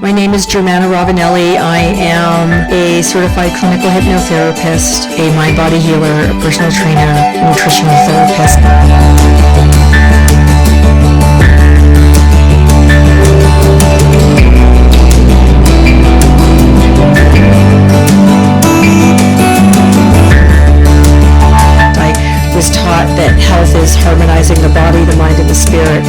My name is Germana Ravanelli. I am a certified clinical hypnotherapist, a mind body healer, a personal trainer, nutritional therapist. I was taught that health is harmonizing the body, the mind, and the spirit.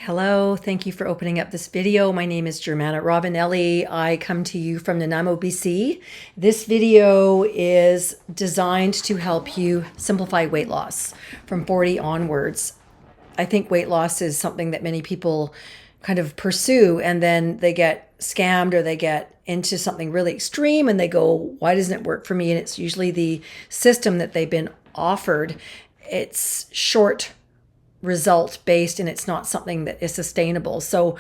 Hello, thank you for opening up this video. My name is Germana Ravanelli. I come to you from Nanaimo, BC. This video is designed to help you simplify weight loss from 40 onwards. I think weight loss is something that many people kind of pursue, and then they get scammed or they get into something really extreme and they go, why doesn't it work for me? And it's usually the system that they've been offered. It's short result based, and it's not something that is sustainable. So,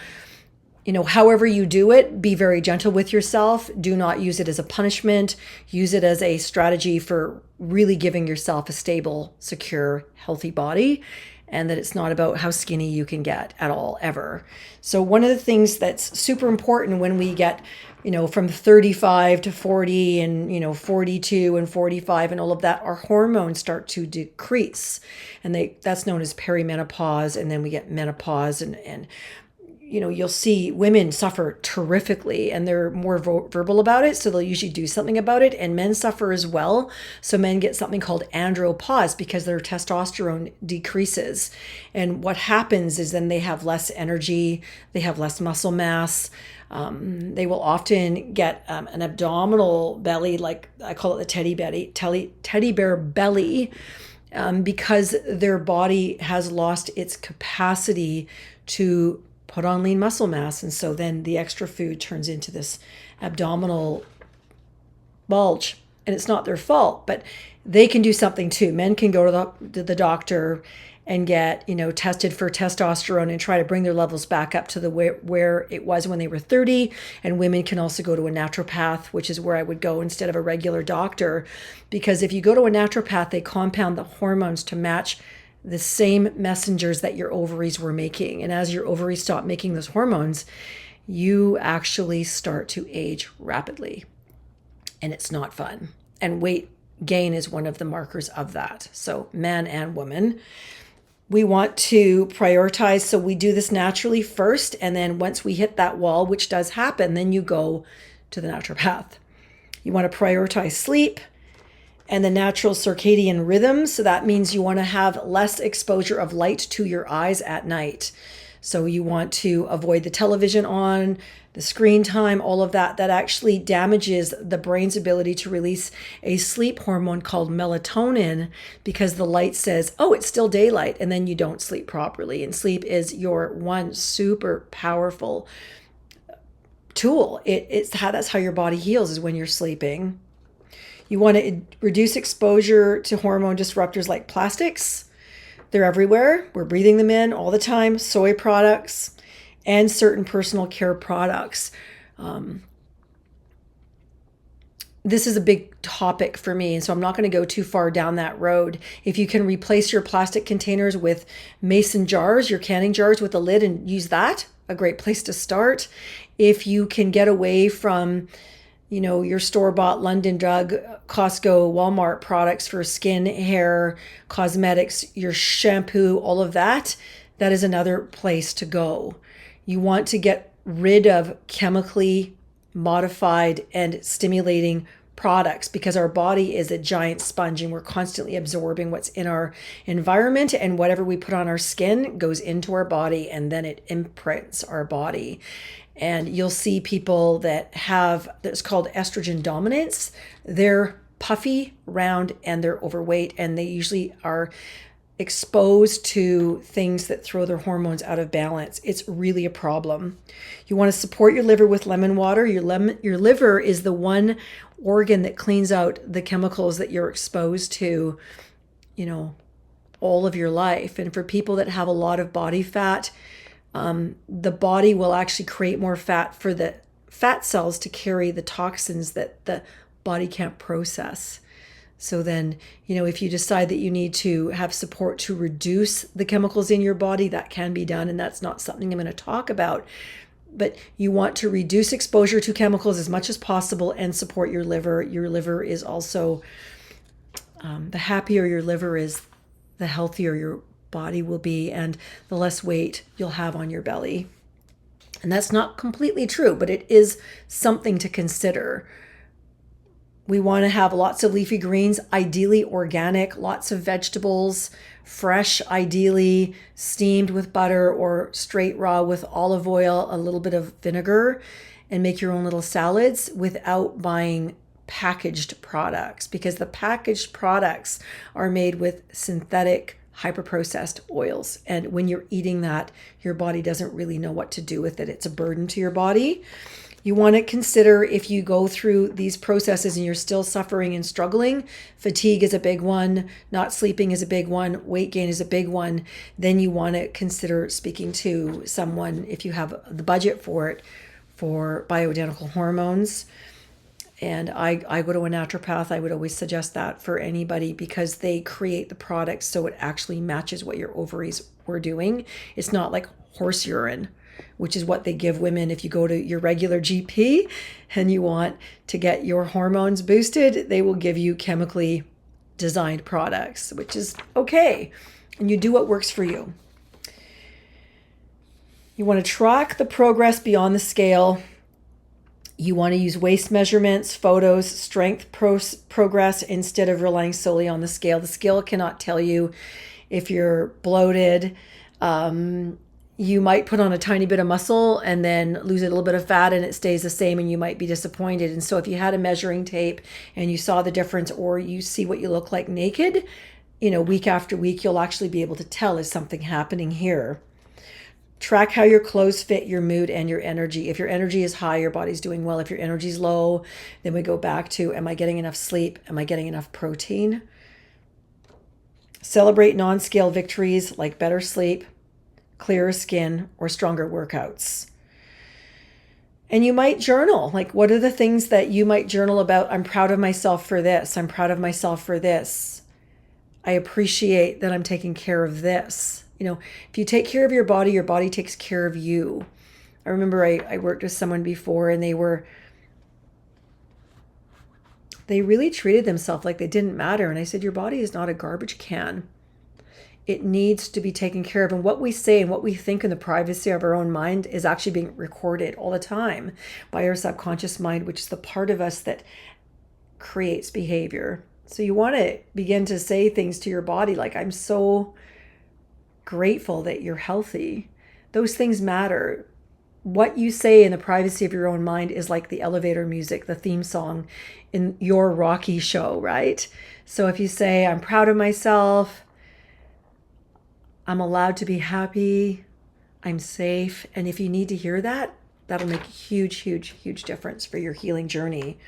however you do it, be very gentle with yourself. Do not use it as a punishment. Use it as a strategy for really giving yourself a stable, secure, healthy body, and that it's not about how skinny you can get at all, ever. So one of the things that's super important when we get, from 35 to 40 and, 42 and 45 and all of that, our hormones start to decrease. And that's known as perimenopause. And then we get menopause and you'll see women suffer terrifically, and they're more verbal about it. So they'll usually do something about it. And men suffer as well. So men get something called andropause because their testosterone decreases. And what happens is then they have less energy, they have less muscle mass. They will often get an abdominal belly, like I call it the teddy bear belly, because their body has lost its capacity to put on lean muscle mass. And so then the extra food turns into this abdominal bulge, and it's not their fault, but they can do something too. Men can go to the doctor and get, tested for testosterone and try to bring their levels back up to the where it was when they were 30. And women can also go to a naturopath, which is where I would go instead of a regular doctor, because if you go to a naturopath, they compound the hormones to match the same messengers that your ovaries were making. And as your ovaries stop making those hormones, you actually start to age rapidly. And it's not fun. And weight gain is one of the markers of that. So man and woman, we want to prioritize. So we do this naturally first. And then once we hit that wall, which does happen, then you go to the naturopath. You want to prioritize sleep and the natural circadian rhythm. So that means you want to have less exposure of light to your eyes at night. So you want to avoid the television on, the screen time, all of that. That actually damages the brain's ability to release a sleep hormone called melatonin, because the light says, oh, it's still daylight, and then you don't sleep properly. And sleep is your one super powerful tool. That's how your body heals, is when you're sleeping. You want to reduce exposure to hormone disruptors like plastics. They're everywhere. We're breathing them in all the time. Soy products and certain personal care products. This is a big topic for me, and so I'm not going to go too far down that road. If you can replace your plastic containers with mason jars, your canning jars with a lid, and use that, a great place to start. If you can get away from your store-bought London Drug, Costco, Walmart products for skin, hair, cosmetics, your shampoo, all of that, that is another place to go. You want to get rid of chemically modified and stimulating products, because our body is a giant sponge and we're constantly absorbing what's in our environment, and whatever we put on our skin goes into our body, and then it imprints our body. And you'll see people that's called estrogen dominance. They're puffy, round, and they're overweight, and they usually are exposed to things that throw their hormones out of balance. It's really a problem. You want to support your liver with lemon water. Your liver is the one organ that cleans out the chemicals that you're exposed to, all of your life. And for people that have a lot of body fat, the body will actually create more fat for the fat cells to carry the toxins that the body can't process. So then, if you decide that you need to have support to reduce the chemicals in your body, that can be done. And that's not something I'm going to talk about. But you want to reduce exposure to chemicals as much as possible and support your liver. Your liver is also, the happier your liver is, the healthier your body will be and the less weight you'll have on your belly. And that's not completely true, but it is something to consider. We want to have lots of leafy greens, ideally organic, lots of vegetables, fresh, ideally steamed with butter or straight raw with olive oil, a little bit of vinegar, and make your own little salads without buying packaged products, because the packaged products are made with synthetic hyper-processed oils. And when you're eating that, your body doesn't really know what to do with it. It's a burden to your body. You want to consider, if you go through these processes and you're still suffering and struggling, fatigue is a big one, not sleeping is a big one, weight gain is a big one, then you want to consider speaking to someone, if you have the budget for it, for bioidentical hormones. And I go to a naturopath. I would always suggest that for anybody, because they create the product so it actually matches what your ovaries were doing. It's not like horse urine, which is what they give women if you go to your regular GP and you want to get your hormones boosted. They will give you chemically designed products, which is okay. And you do what works for you. You want to track the progress beyond the scale. You want to use waist measurements, photos, strength progress instead of relying solely on the scale. The scale cannot tell you if you're bloated. You might put on a tiny bit of muscle and then lose a little bit of fat and it stays the same, and you might be disappointed. And so if you had a measuring tape and you saw the difference, or you see what you look like naked, week after week, you'll actually be able to tell, is something happening here. Track how your clothes fit your mood and your energy. If your energy is high, your body's doing well. If your energy is low, then we go back to, am I getting enough sleep? Am I getting enough protein? Celebrate non-scale victories like better sleep, clearer skin, or stronger workouts. And you might journal. Like, what are the things that you might journal about? I'm proud of myself for this. I'm proud of myself for this. I appreciate that I'm taking care of this. If you take care of your body takes care of you. I remember I worked with someone before, and they really treated themselves like they didn't matter. And I said, your body is not a garbage can. It needs to be taken care of. And what we say and what we think in the privacy of our own mind is actually being recorded all the time by our subconscious mind, which is the part of us that creates behavior. So you want to begin to say things to your body like, I'm so grateful that you're healthy. Those things matter. What you say in the privacy of your own mind is like the elevator music, the theme song in your Rocky show, right? So if you say, I'm proud of myself, I'm allowed to be happy, I'm safe. And if you need to hear that, that'll make a huge, huge, huge difference for your healing journey.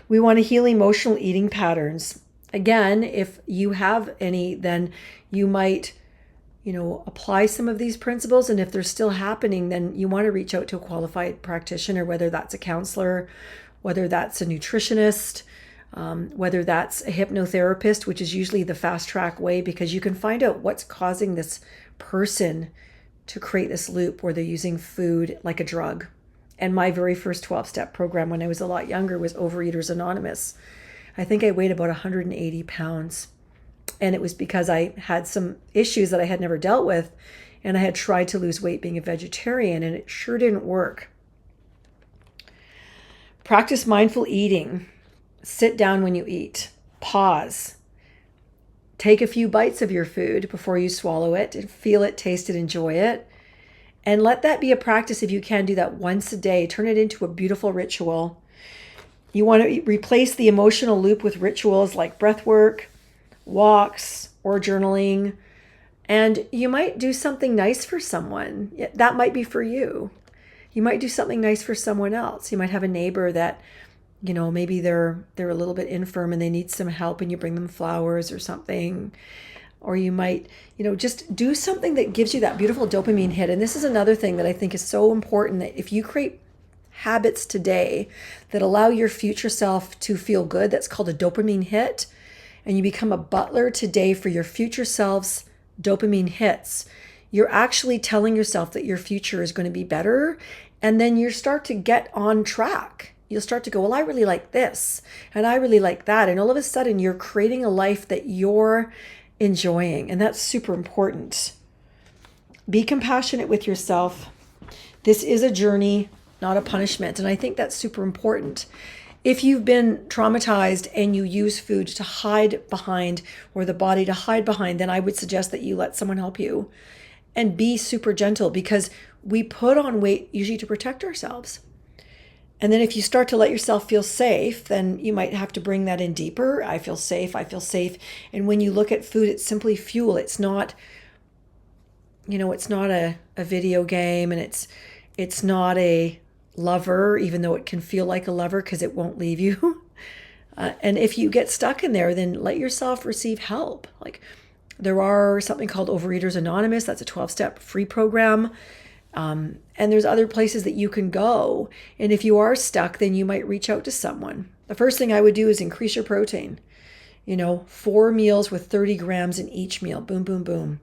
We want to heal emotional eating patterns. Again, if you have any, then you might apply some of these principles. And if they're still happening, then you want to reach out to a qualified practitioner, whether that's a counselor, whether that's a nutritionist, whether that's a hypnotherapist, which is usually the fast track way, because you can find out what's causing this person to create this loop where they're using food like a drug. And my very first 12-step program when I was a lot younger was Overeaters Anonymous. I think I weighed about 180 pounds. And it was because I had some issues that I had never dealt with. And I had tried to lose weight being a vegetarian, and it sure didn't work. Practice mindful eating. Sit down when you eat. Pause. Take a few bites of your food before you swallow it, and feel it, taste it, enjoy it. And let that be a practice. If you can, do that once a day. Turn it into a beautiful ritual. You want to replace the emotional loop with rituals like breath work, walks, or journaling. And you might do something nice for someone. That might be for you. You might do something nice for someone else. You might have a neighbor that, maybe they're a little bit infirm and they need some help, and you bring them flowers or something. Or you might, just do something that gives you that beautiful dopamine hit. And this is another thing that I think is so important, that if you create habits today that allow your future self to feel good, that's called a dopamine hit. and you become a butler today for your future self's dopamine hits, you're actually telling yourself that your future is going to be better. And then you start to get on track. You'll start to go, well, I really like this and I really like that. And all of a sudden you're creating a life that you're enjoying. And that's super important. Be compassionate with yourself. This is a journey, not a punishment. And I think that's super important. If you've been traumatized and you use food to hide behind, or the body to hide behind, then I would suggest that you let someone help you and be super gentle, because we put on weight usually to protect ourselves. And then if you start to let yourself feel safe, then you might have to bring that in deeper. I feel safe. I feel safe. And when you look at food, it's simply fuel. It's not, it's not a video game, and it's not a lover, even though it can feel like a lover because it won't leave you. And if you get stuck in there, then let yourself receive help. Like, there are something called Overeaters Anonymous. That's a 12-step free program. And there's other places that you can go. And if you are stuck, then you might reach out to someone. The first thing I would do is increase your protein. 4 meals with 30 grams in each meal. Boom, boom, boom.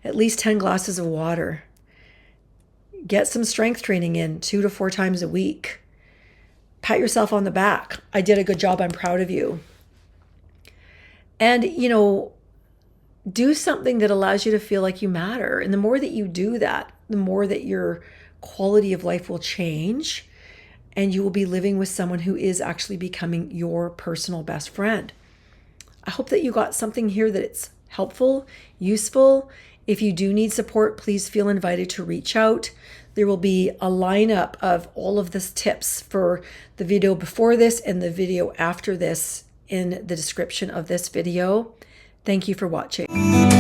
At least 10 glasses of water. Get some strength training in 2 to 4 times a week. Pat yourself on the back. I did a good job. I'm proud of you. And, do something that allows you to feel like you matter. And the more that you do that, the more that your quality of life will change, and you will be living with someone who is actually becoming your personal best friend. I hope that you got something here that it's helpful, useful. If you do need support, please feel invited to reach out. There will be a lineup of all of the tips for the video before this and the video after this in the description of this video. Thank you for watching.